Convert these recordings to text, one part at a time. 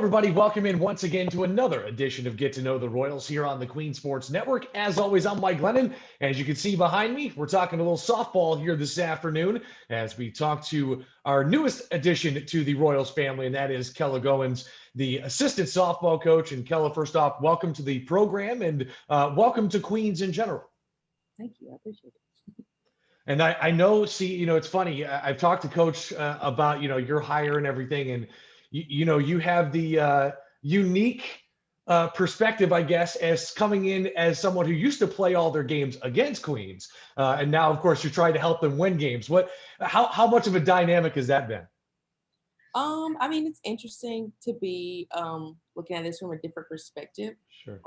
everybody. Welcome in once again to another edition of Get to Know the Royals here on the Queen Sports Network. As always, I'm Mike Lennon. As you can see behind me, we're talking a little softball here this afternoon as we talk to our newest addition to the Royals family, and that is Kella Goins, the assistant softball coach. And Kella, first off, welcome to the program and welcome to Queens in general. Thank you. I appreciate it. And I know, it's funny. I've talked to Coach about, your hire and everything. And, you have the unique perspective, I guess, as coming in as someone who used to play all their games against Queens. And now, of course, you're trying to help them win games. How much of a dynamic has that been? I mean, it's interesting to be looking at this from a different perspective. Sure.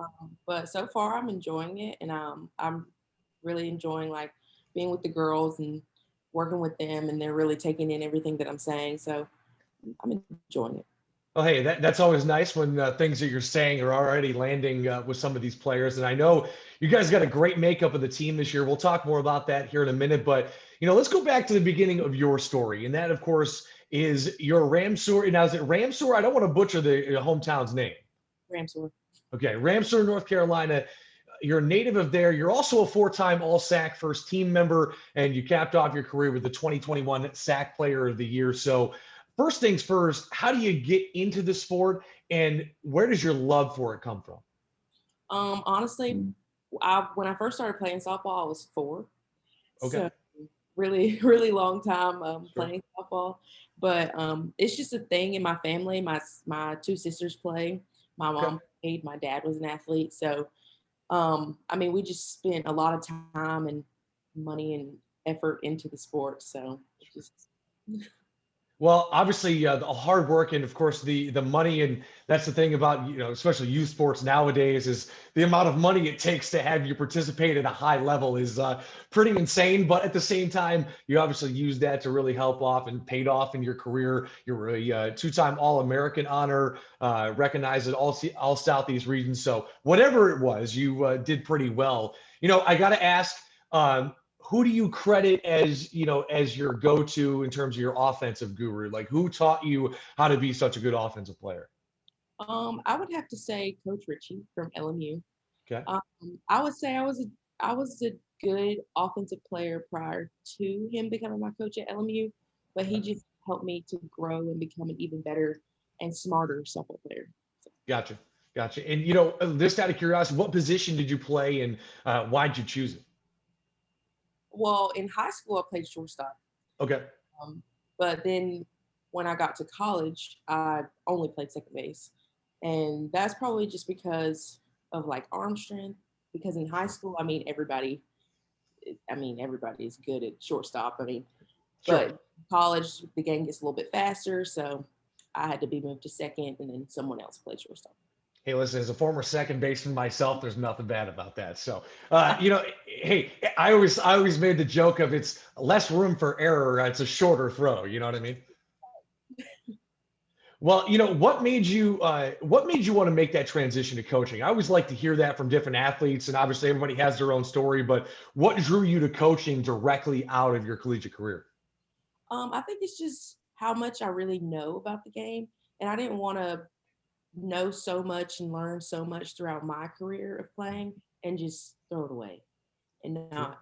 But so far, I'm enjoying it, and I'm really enjoying like being with the girls and working with them, and they're really taking in everything that I'm saying. So I'm enjoying it. Well, hey, that's always nice when things that you're saying are already landing with some of these players. And I know you guys got a great makeup of the team this year. We'll talk more about that here in a minute. But, let's go back to the beginning of your story. And that, of course, is your Ramseur. Now, is it Ramseur? I don't want to butcher the hometown's name. Ramseur. Okay, Ramseur, North Carolina. You're a native of there. You're also a four-time All-SAC first team member, and you capped off your career with the 2021 SAC Player of the Year. So first things first, how do you get into the sport, and where does your love for it come from? Honestly, when I first started playing softball, I was 4. Okay. So really, really long time Sure. playing softball. But it's just a thing in my family. My 2 sisters play. My mom played. My dad was an athlete. So, I mean, we just spent a lot of time and money and effort into the sport. So it's just... Well, obviously, the hard work and, of course, the money, and that's the thing about, especially youth sports nowadays, is the amount of money it takes to have you participate at a high level is pretty insane. But at the same time, you obviously use that to really help off and paid off in your career. You're a 2-time All-American honor, recognized at all Southeast regions. So whatever it was, you did pretty well. I got to ask, who do you credit as your go-to in terms of your offensive guru? Like, who taught you how to be such a good offensive player? I would have to say Coach Ritchie from LMU. Okay. I would say I was a good offensive player prior to him becoming my coach at LMU, but he just helped me to grow and become an even better and smarter softball player. Gotcha. And just out of curiosity, what position did you play, and why'd you choose it? Well, in high school, I played shortstop. Okay. But then when I got to college, I only played second base. And that's probably just because of like arm strength. Because in high school, everybody is good at shortstop. Sure. But college, the game gets a little bit faster. So I had to be moved to second, and then someone else played shortstop. Hey, listen, as a former second baseman myself, there's nothing bad about that. So, hey, I always made the joke of it's less room for error. It's a shorter throw. You know what I mean? Well, what made you want to make that transition to coaching? I always like to hear that from different athletes, and obviously everybody has their own story. But what drew you to coaching directly out of your collegiate career? I think it's just how much I really know about the game, and I didn't want to know so much and learn so much throughout my career of playing and just throw it away and not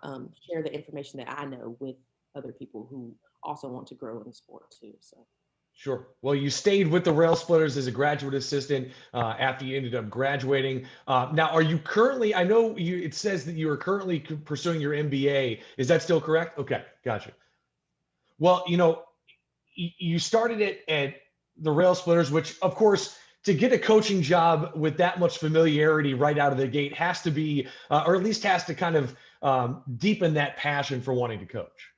share the information that I know with other people who also want to grow in the sport too. So. Sure. Well, you stayed with the Rail Splitters as a graduate assistant after you ended up graduating. Now, are you currently? I know it says that you are currently pursuing your MBA. Is that still correct? Okay, gotcha. Well, you started it at the Rail Splitters, which, of course, to get a coaching job with that much familiarity right out of the gate has to be, or at least has to kind of deepen that passion for wanting to coach.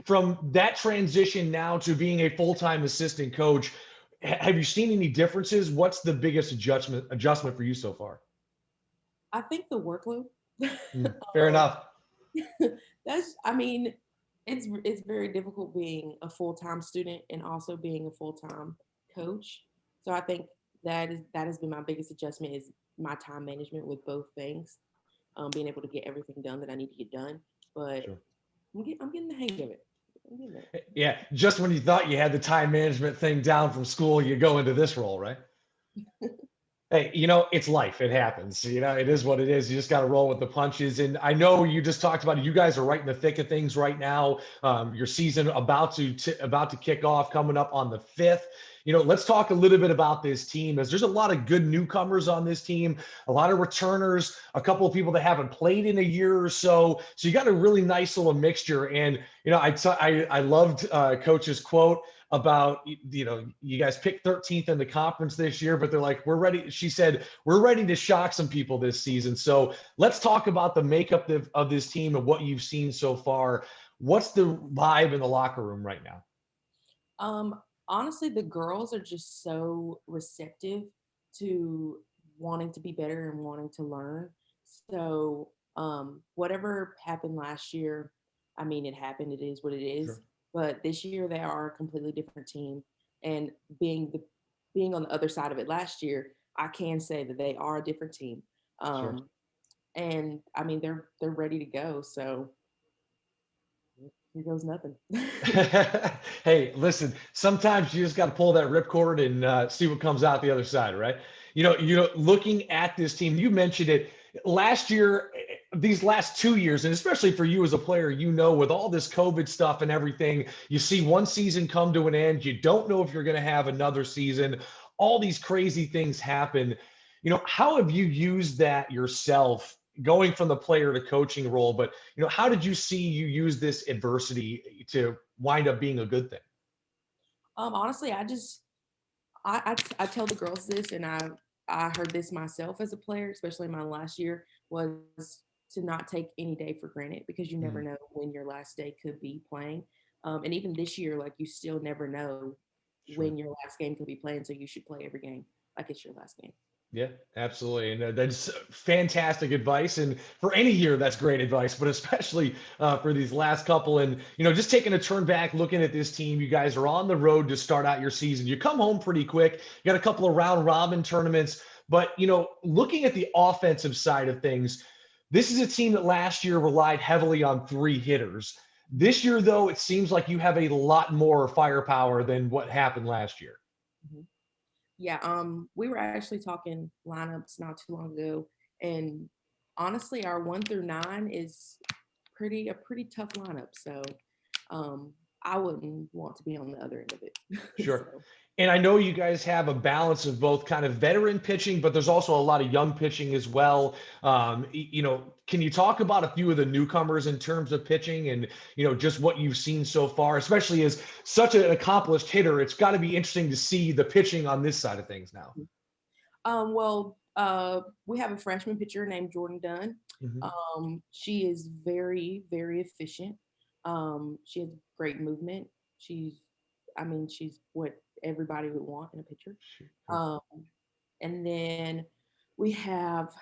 From that transition now to being a full-time assistant coach, have you seen any differences? What's the biggest adjustment for you so far? I think the workload. Fair enough. It's very difficult being a full-time student and also being a full-time coach. So I think that has been my biggest adjustment is my time management with both things, being able to get everything done that I need to get done. But sure. I'm getting the hang of it. I'm getting it. Yeah, just when you thought you had the time management thing down from school, you go into this role, right? Hey, it's life. It happens. It is what it is. You just got to roll with the punches. And I know you just talked about it. You guys are right in the thick of things right now. Your season about to kick off, coming up on the 5th. Let's talk a little bit about this team, as there's a lot of good newcomers on this team, a lot of returners, a couple of people that haven't played in a year or so. So you got a really nice little mixture. And I loved Coach's quote about, you guys picked 13th in the conference this year, but they're like, we're ready. She said, we're ready to shock some people this season. So let's talk about the makeup of this team and what you've seen so far. What's the vibe in the locker room right now? Honestly, the girls are just so receptive to wanting to be better and wanting to learn. So, whatever happened last year, I mean, it happened. It is what it is. Sure. But this year, they are a completely different team. And being on the other side of it last year, I can say that they are a different team. Sure. Um, and I mean, they're ready to go. So here goes nothing. Hey, listen, sometimes you just got to pull that ripcord and see what comes out the other side, right? Looking at this team, you mentioned it last year, these last 2 years, and especially for you as a player, with all this COVID stuff and everything, you see one season come to an end. You don't know if you're going to have another season. All these crazy things happen. How have you used that yourself, going from the player to coaching role? But how did you see you use this adversity to wind up being a good thing? Honestly, I tell the girls this, and I heard this myself as a player, especially in my last year, was to not take any day for granted, because you never Mhm. know when your last day could be playing. And even this year, like, you still never know Sure. when your last game could be playing, so you should play every game like it's your last game. Yeah, absolutely. And that's fantastic advice. And for any year, that's great advice, but especially for these last couple. And, just taking a turn back, looking at this team, you guys are on the road to start out your season. You come home pretty quick. You got a couple of round robin tournaments. But, looking at the offensive side of things, this is a team that last year relied heavily on three hitters. This year, though, it seems like you have a lot more firepower than what happened last year. Mhm. Yeah, we were actually talking lineups not too long ago, and honestly, our 1 through 9 is a pretty tough lineup. So, um, I wouldn't want to be on the other end of it. Sure. So, And I know you guys have a balance of both kind of veteran pitching, but there's also a lot of young pitching as well. Can you talk about a few of the newcomers in terms of pitching and, just what you've seen so far, especially as such an accomplished hitter? It's got to be interesting to see the pitching on this side of things now. well, we have a freshman pitcher named Jordan Dunn. Mhm. She is very, very efficient. She has great movement. I mean, she's what everybody would want in a pitcher. Sure. Um, and then we have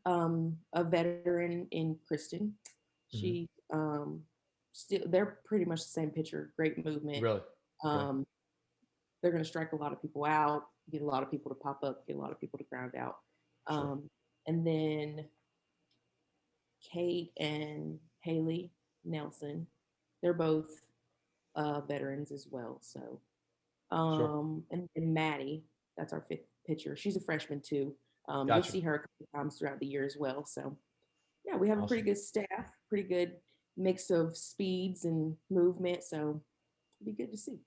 a veteran in Kristen. Mhm. She still they're pretty much the same pitcher. Great movement. Really? Okay. Um, they're going to strike a lot of people out, get a lot of people to pop up, get a lot of people to ground out. Sure. And then Kate and Haley Nelson, they're both veterans as well. So, Sure. and Maddie, that's our fifth pitcher. She's a freshman too. You'll Gotcha. see her a couple times throughout the year as well. So, yeah, we have a pretty Awesome. good staff, pretty good mix of speeds and movement. So, it'll be good to see.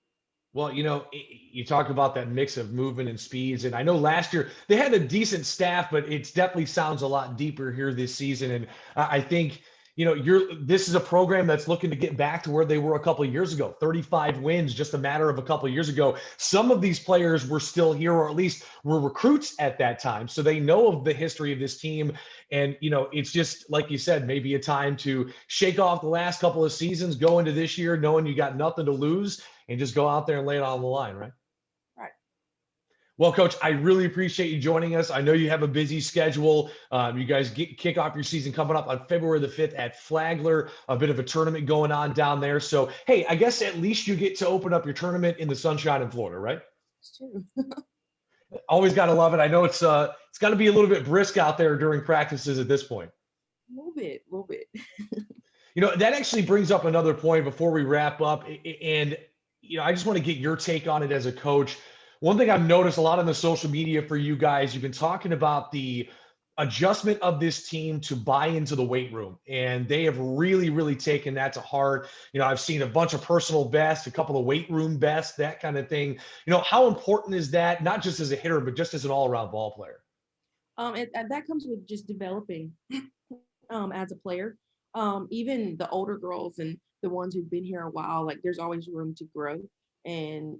Well, you talk about that mix of movement and speeds, and I know last year they had a decent staff, but it definitely sounds a lot deeper here this season. And I think this is a program that's looking to get back to where they were a couple of years ago. 35 wins, just a matter of a couple of years ago. Some of these players were still here, or at least were recruits at that time, so they know of the history of this team. And it's just like you said, maybe a time to shake off the last couple of seasons, go into this year knowing you got nothing to lose and just go out there and lay it on the line, right? All right. Well, Coach, I really appreciate you joining us. I know you have a busy schedule. You guys kick off your season coming up on February the 5th at Flagler, a bit of a tournament going on down there. So, hey, I guess at least you get to open up your tournament in the sunshine in Florida, right? It's true. Always got to love it. I know it's got to be a little bit brisk out there during practices at this point. A little bit, a little bit. That actually brings up another point before we wrap up. And, I just want to get your take on it as a coach. One thing I've noticed a lot on the social media for you guys, you've been talking about the adjustment of this team to buy into the weight room. And they have really, really taken that to heart. I've seen a bunch of personal bests, a couple of weight room bests, that kind of thing. How important is that, not just as a hitter, but just as an all around ball player? That comes with just developing as a player. Even the older girls and the ones who've been here a while, like there's always room to grow. And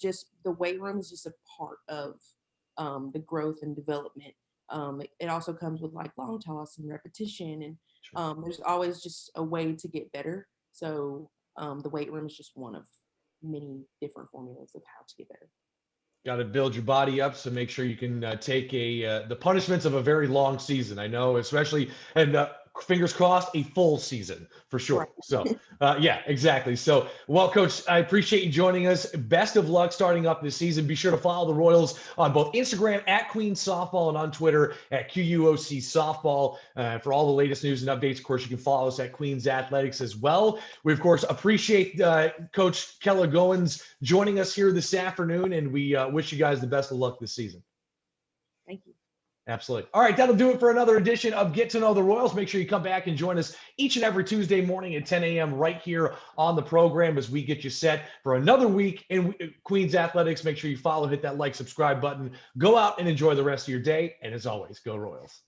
just the weight room is just a part of the growth and development. It also comes with like long toss and repetition, and there's always just a way to get better. So the weight room is just one of many different formulas of how to get better. Got to build your body up, so make sure you can take the punishments of a very long season. I know, especially, and fingers crossed, a full season for sure. Right. So, yeah, exactly. So, well, Coach, I appreciate you joining us. Best of luck starting up this season. Be sure to follow the Royals on both Instagram at Queens Softball and on Twitter at QUOC Softball for all the latest news and updates. Of course, you can follow us at Queens Athletics as well. We, of course, appreciate Coach Kella Goins joining us here this afternoon, and we wish you guys the best of luck this season. Thank you. Absolutely. All right, that'll do it for another edition of Get to Know the Royals. Make sure you come back and join us each and every Tuesday morning at 10 a.m. right here on the program as we get you set for another week in Queens Athletics. Make sure you follow, hit that like, subscribe button. Go out and enjoy the rest of your day. And as always, go Royals.